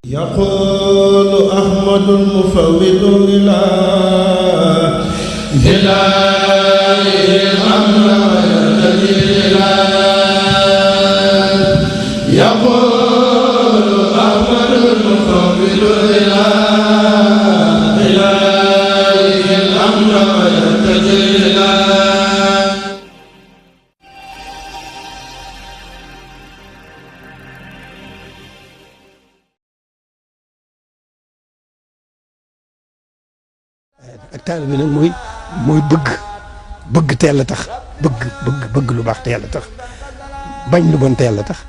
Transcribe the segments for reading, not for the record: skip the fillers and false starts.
يقول أحمد المفوض إلى الأمر يقول أحمد المفوض إلى الأمر ويرتجي ak taalibe bi nag mooy bëgg te yàlla tax bëgg lu baax te yàlla tax bañ lu bon te yàlla tax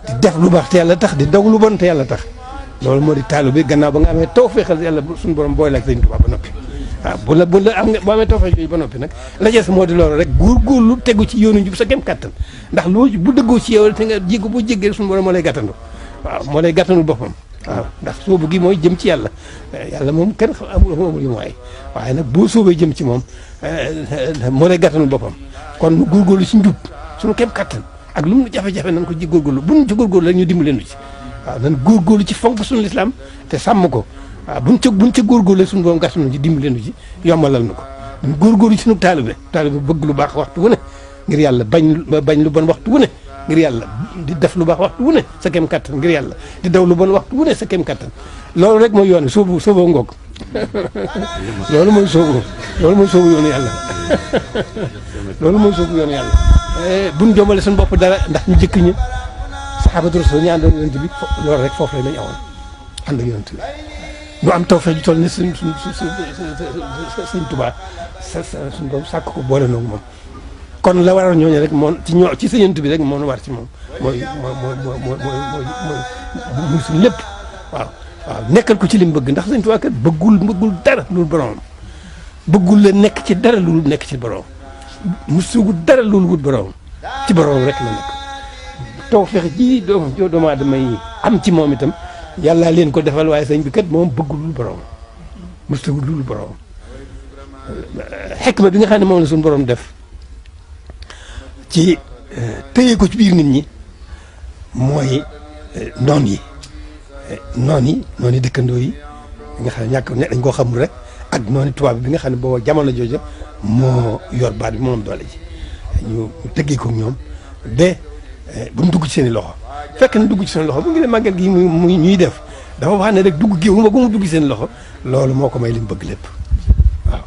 di def lu baax te yàlla tax di daw lu bon te yàlla tax loolu moo di taalibe bi gannaaw ba nga amee tawfeexal yàlla suñu borom booy la ak Sëñ Tuubaa ba noppi waaw bu la boo amee tawfeex yooyu ba noppi nag la jeex moo di loolu rek góorgóorlu tegu ci yoonu njub sa kem kàttan ndax loo bu dëggoo ci yow te nga jéggu boo jéggee suñu borom moo lay gàttandu waaw moo lay gàttandu boppam waaw ndax soobu gi mooy jëm ci yàlla yàlla moom kenn amul yu mooy waaye nag boo soobee jëm ci moom moo lay gàttanul boppam kon nu góorgóorlu ci njub suñu kéem kattan ak lu mu jafe-jafe nañ ko ci góorgóorlu bu ñu ci góorgóorlu rek ñu dimbali leen ci waaw nañ góorgóorlu ci fonk suñu lislaam te sàmm ko waaw buñ ca góorgóorlu suñu borom gàttanu ci dimbali leen ci yombalal na ko nañ góorgóorlu ci suñu taalibe bëgg lu baax waxtu wu ne ngir yàlla bañ lu bon waxtu wu ne ngir yàlla di def lu baax waxtu wu ne sa kem kattan ngir yàlla di daw lu bon waxtu wu ne sa kem kattan loolu rek mooy yoon soobu ngoog loolu mooy soobu yoonu yàlla loolu mooy soobu yoonu yàlla buñ jombale suñu bopp dara ndax ñu jëkk ñi saxaabatu rasul ñu àndoon yonent bi loolu rek foofu lañ awoon ànd ak yonent bi ñu am tawfeex ju toll ni suñ Tuubaa suñ borom sàkk ko boole noonu moom kon la waral ñooñu rek moom ci sa yonent bi rek moo war ci moom mooy suñu lépp waaw nekkal ko ci li mu bëgg ndax Sëñ Tuubaa kat bëggul dara loolu boromam bëggul la nekk ci dara loolu nekk ci borom musugu dara loolu wut borom ci borom rek la nekk tawfeex ji doomu aadama yi am ci moom itam yàlla leen ko defal waaye sëñ bi kat moom bëggul lu borom musugu lu borom xekma bi nga xam ne moom la suñu borom def ci téye ko ci biir nit ñi mooy noon yi dëkkandoo yi nga xam ne ñàkk dañ koo xamul rek ak noonu tubaab bi nga xam ne booba jamono jooja moo yor baat bi moom doole ji ñu tëggee ko ñoom ba bu mu dugg ci seen i loxo fekk na dugg ci seen loxo bu ngi ne màggal gi muy ñuy def dafa wax ne rek dugg géew ma ba mu dugg seen loxo loolu moo ko may li mu bëgg lépp waaw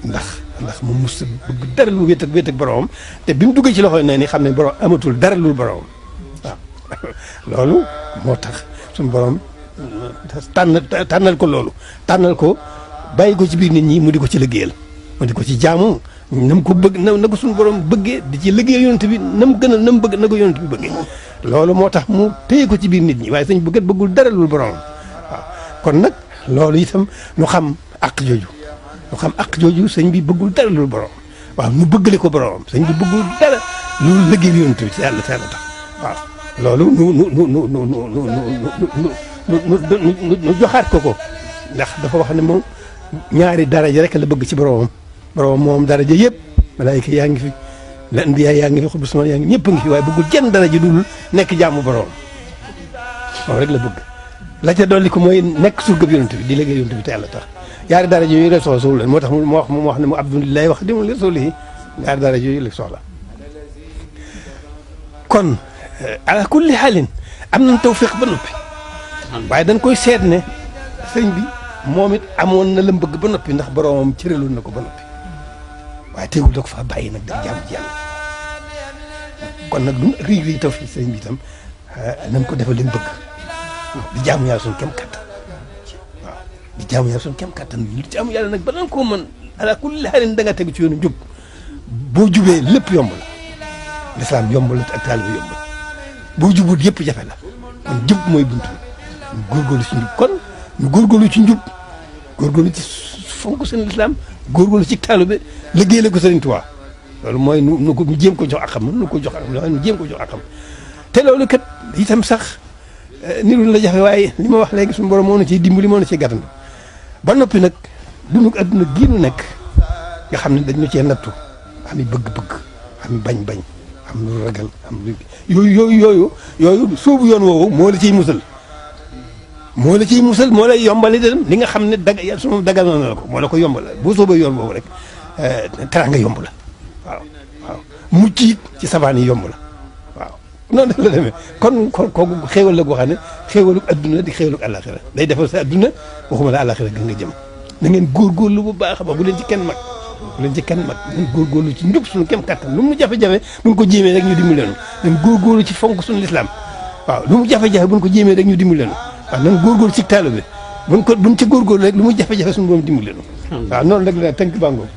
ndax mu mus bëgg dara lu wéet ak boromam te bi mu duggee ci loxo yi ne ni xam ne borom amatul dara lu boromam waaw loolu moo tax suñu borom tànnal ko loolu tànnal ko bàyyi ko ci biir nit ñi mu di ko ci liggéeyal mu di ko ci jaamu na mu ko bëgg na ko suñu borom bëggee di ci liggéeyal yonent bi na mu gën a na mu bëgg na ko yonent bi bëggee loolu moo tax mu téye ko ci biir nit ñi waaye sëñ bëggat bëggul dara lu boromam waaw kon nag loolu itam ñu xam ak jooju sëñ bi bëggul dara lu borom waaw ñu bëggale ko boromam sëñ bi bëggul dara lu liggéeyal yonent bi ci yàlla tax waaw loolu nu joxaat ko ndax dafa wax ne moom ñaari daraja rek la bëgg ci boromam moom daraja yëpp malaayika yaa ngi fi anbiya yaa ngi fi xutbu sama yaa ngi ñëpp a ngi fi waaye bëggul jenn daraja dul nekk jaamu boromam moom rek la bëgg la ca dolli ko mooy nekk surga bi yonent bi di liggéey yonent bi te yàlla tax ñaari daraja yooyu la soxla leen moo tax mu wax ne mu abdulilahi wax di mu li rasulihi ñaari daraja yooyu la soxla kon ala kulli xaalin am nañ tawfiq ba noppi waaye dañ koy seet ne sëñ bi moom it amoon na la bëgg ba noppi ndax boromam cëraloon na ko ba noppi waaye teewul da ko fa bàyyi nag da jaamu ci yàlla kon nag lu rii tawfiq sëñ bi itam nañ ko defal li mu bëgg di jaamu yàlla suñu kem kattan waaw di jaamu yàlla suñu kem kattan di jaamu yàlla nag ba nan koo mën ala kulli xaalin da nga tegu ci yoonu njub boo jubee lépp yomb la lislaam yomb la ak taalibe yomb la boo jubut yëpp jafe la kon jub mooy buntu ñu góorgóorlu ci njub kon ñu góorgóorlu ci njub góorgóorlu ci fonk seen lislaam góorgóorlu ci taalibe liggéeyal ko Sëriñ Tuubaa loolu mooy nu jéem ko jox akam nu ko jox akam nu jéem ko jox akam te loolu kat itam sax niru la jafe waaye li ma wax léegi suñu borom moo na ciy dimbali moo na ciy gàttandu ba noppi nag dunu adduna gii nu nekk nga xam ne dañu cee nattu am i bëgg-bëgg am i bañ-bañ am lu ragal am lu yooyu soobu yoon woowu moo la ciy musal moo la ciy musal moo lay yombal itam li nga xam ne sunu dagal na la ko moo la ko yombal boo soobee yoon boobu rek teraanga yomb la waaw waaw mucc it ci sabaan yi yomb la waaw noonu la demee kon kooku xéewal la goo xam ne xéewalu adduna di xéewalu àllaaxira day defal sa adduna waxuma la àllaaxira gën nga jëm na ngeen góorgóorlu bu baax ba bu leen ci kenn mag bu leen ci kenn mag nañ góorgóorlu ci njub suñu kem kattan lu mu jafe-jafe buñ ko jéemee rek ñu dimbali leen nañ góorgóorlu ci fonk suñu lislaam waaw lu mu jafe-jafe buñ ko jéemee rek ñu dimbali leen waaw nañ góorgóorlu ci taalibe bi buñ ci góorgóorlu rek lu mu jafe-jafe suñu borom dimbali leen waaw noonu rek la tënk bàngoom